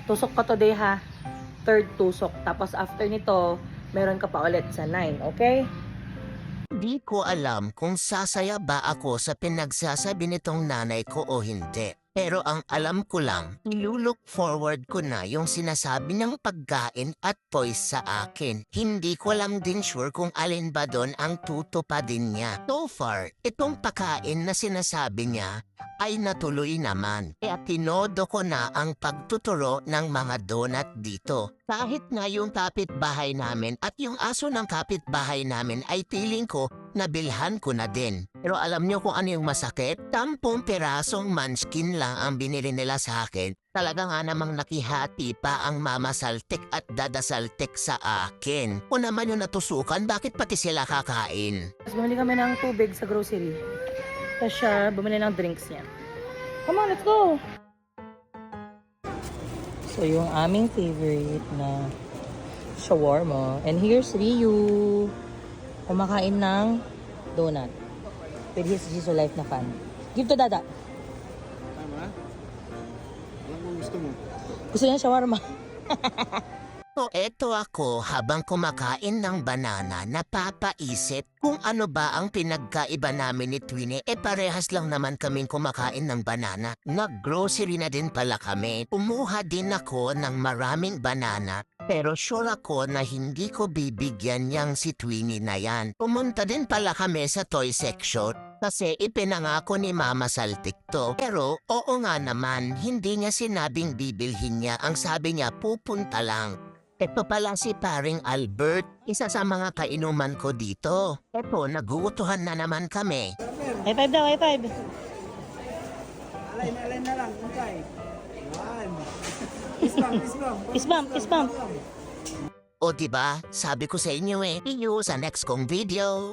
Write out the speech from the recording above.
Tusok ka today ha. Third tusok. Tapos after nito, meron ka pa ulit sa 9. Okay? Di ko alam kung sasaya ba ako sa pinagsasabi nitong nanay ko o hindi. Pero ang alam ko lang, ilulook forward ko na yung sinasabi niyang pagkain at toys sa akin. Hindi ko lang din sure kung alin ba doon ang tutupadin niya. So far, itong pagkain na sinasabi niya ay natuloy naman. Kaya tinodo ko na ang pagtuturo ng mga donut dito. Kahit nga yung kapitbahay namin at yung aso ng kapitbahay namin ay feeling ko nabilhan ko na din. Pero alam niyo kung ano yung masakit? 10 pirasong munchkin lang ang binili nila sa akin. Talaga nga namang nakihati pa ang mamasaltik at dadasaltik sa akin. Kung naman yung natusukan, bakit pati sila kakain? Tapos bumili kami ng tubig sa grocery. Tapos siya, bumili ng drinks niya. Come on, let's go! So, yung aming favorite na shawarma. And here's Ryu. Kumakain ng donut. With his Jisoo Life na fan. Give to Dada. Tama? Alam mo gusto mo. Gusto niya shawarma. So eto ako habang kumakain ng banana napapaisip kung ano ba ang pinagkaiba namin ni Twinnie. Parehas lang naman kaming kumakain ng banana. Nag-grocery na din pala kami. Umuha din ako ng maraming banana. Pero sure ako na hindi ko bibigyan niyang si Twinnie na yan. Pumunta din pala kami sa toy section kasi ipinangako ni Mama Saltik to. Pero oo nga naman, hindi niya sinabing bibilhin niya. Ang sabi niya pupunta lang. Ito pala si paring Albert, isa sa mga kainuman ko dito. Eto, nagugutuhan na naman kami. High five daw, high five. Alay na lang, untay. Yan. Isbang. Fist bump. O diba, sabi ko sa inyo see you sa next kong video.